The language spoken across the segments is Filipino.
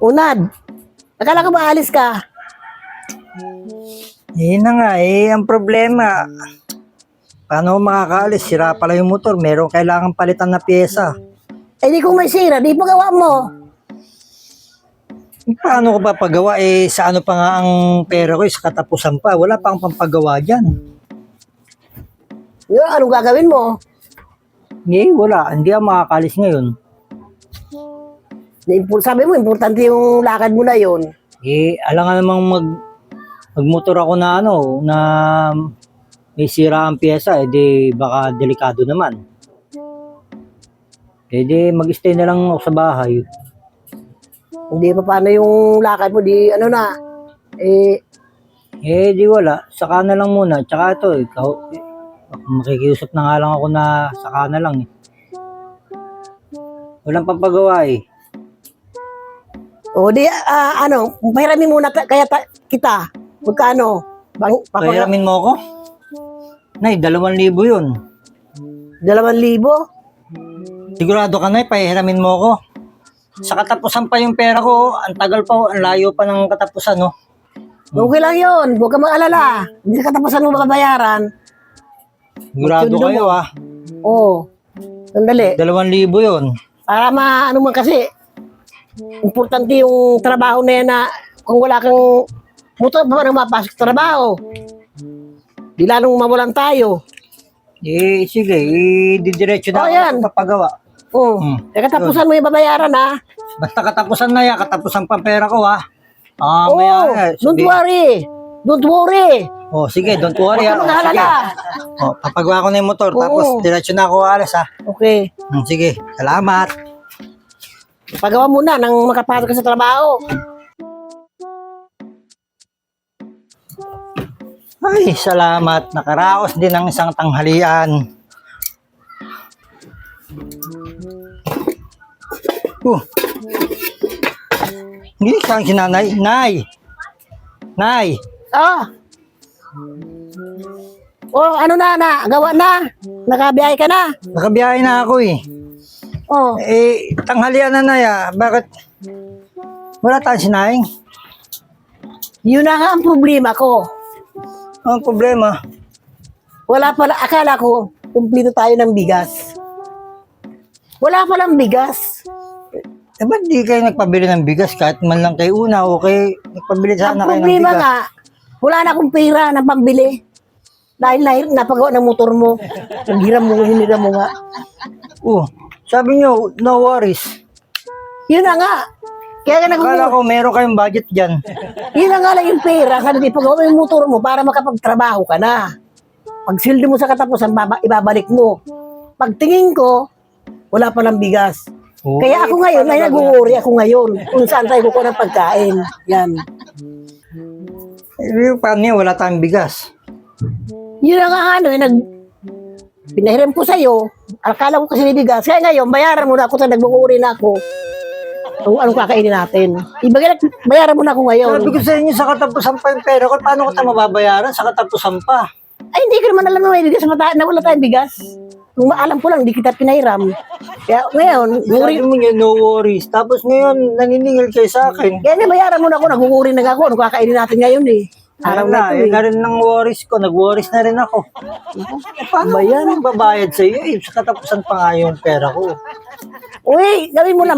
Unad. Akala ko ba alis ka? Yun na nga ang problema. Paano ako makakaalis? Sira pala yung motor. Meron kailangan palitan na pyesa. Eh di kung may sira, di pagawa mo. Paano ko ba pagawa? Sa ano pa nga ang pera ko? Sa katapusan pa. Wala pang pampagawa dyan. Yun, anong gagawin mo? Wala. Hindi ako makakaalis ngayon. Sabi mo, importante yung lakad mo na yun. Alam nga namang magmotor ako na na may sira ang pyesa, di baka delikado naman. Di mag-stay na lang ako sa bahay. Hindi pa paano yung lakad mo, di ano na. Di wala. Saka na lang muna. Tsaka ito, ikaw, makikiusap na nga lang ako na saka na lang. Walang papagawa O di, pahiramin muna kita. Magkano? Pahiramin mo ako? Nay, 2,000 yun. 2,000? Sigurado ka na, pahiramin mo ako. Sa katapusan pa yung pera ko, ang tagal pa, ang layo pa ng katapusan, no? Okay lang yun, huwag ka mag-alala. Hindi sa katapusan mo mababayaran. Sigurado kayo, Oo. Sandali. 2,000 yun. Para ano man kasi, importante yung trabaho na yan na kung wala kang motor pa nang mapasok sa trabaho. Di lalong mawalan tayo. Sige, didiretso na yan. ako papagawa. Oo. Kaya katapusan mo yung babayaran, ha? Basta katapusan na yan, katapusan pa pera ko, ha? Don't worry. Don't worry. Sige, don't worry, Huwag ka mag-alala. Papagawa ko na yung motor, tapos diretso na ako alas, ha? Okay. Sige, salamat. Pagawa muna nang makapasok ka sa trabaho. Ay, salamat. Nakaraos din ng isang tanghalian. Hindi saan si nanay. Nay! Ano na? Gawa na? Nakabiyahe ka na? Nakabiyahe na ako tanghalian na Bakit? Wala tayong sinayang. Yun na nga ang problema ko. Ang problema? Wala pala, akala ko, kumplito tayo ng bigas. Wala palang bigas. Ba't di kayo nagpabili ng bigas kahit man lang kayo una o kayo nagpabili sana kayo ng bigas? Ang problema nga, wala na akong pera ng pambili. Dahil napagawa ng motor mo. Hiniram mo nga. Sabi nyo, no worries. Yun na nga. Kaya Akala ko meron kayong budget dyan. Yun na nga lang yung pera. Sabi, ipagawa mo yung motor mo para makapagtrabaho ka na. Pag sildi mo sa katapusan, ibabalik mo. Pagtingin ko, wala palang bigas. Kaya ako ngayon, ay nag-worry ako ngayon kung saan tayo kukuha ng pagkain. Yan. Paano yun? Wala tayong bigas. Yun na nga pinahiram ko sa'yo. Akala ko kasi bigas. Kaya ngayon, bayaran mo na ako sa nag-worry na ako. Kung anong kakainin natin. Bayaran mo na ako ngayon. Sabi ko sa inyo, sa katapusan pa yung pera ko. Paano ko tayo mababayaran sa katapusan pa? Ay, hindi ko naman alam na may bigas. Na wala tayong bigas. Kung alam ko lang, hindi kita pinahiram. Kaya ngayon, Sabi mo niya, no worries. Tapos ngayon, naniningil kayo sa akin. Kaya bayaran mo na ako. Nag-worry na ako. Anong kakainin natin ngayon Araw na ito na rin ng worries ko. Nag-worries na rin ako. Paano ba yan? Babayad sa iyo? Sa katapusan pa nga yung pera ko. Uy, gawin mo na.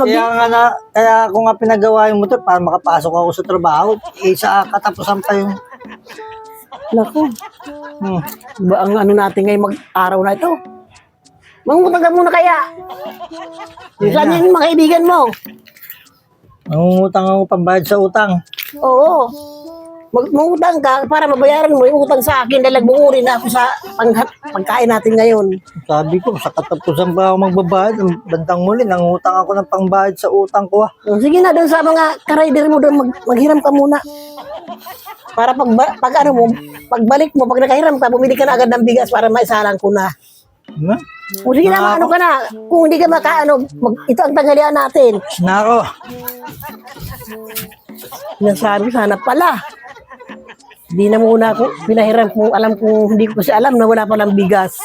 Kaya ako nga pinagawa yung motor para makapasok ako sa trabaho. Sa katapusan pa yung... Naku. Ba ang natin ngayon mag-araw na ito? Mangutang ka muna kaya. Saan yung mga kaibigan mo? Mangungutang ako pambayad sa utang. Oo. Mangutang ka para mabayaran mo yung utang sa akin dahil nagbuuri na ako sa pagkain natin ngayon. Sabi ko, sa katapusan pa ako magbabayad. Bandang muli, nangutang ako ng pangbayad sa utang ko. Sige na, doon sa mga ka-rider mo doon, maghiram ka muna. Para pagbalik mo, pag nakahiram ka, bumili ka na agad ng bigas para maisalang ko na. Sige na, ka na. Kung hindi ka ito ang tanghalian natin. Nako. Nasabi sana pala. Hindi na muna ako pinahiram kung alam kung hindi ko kasi alam na wala palang bigas.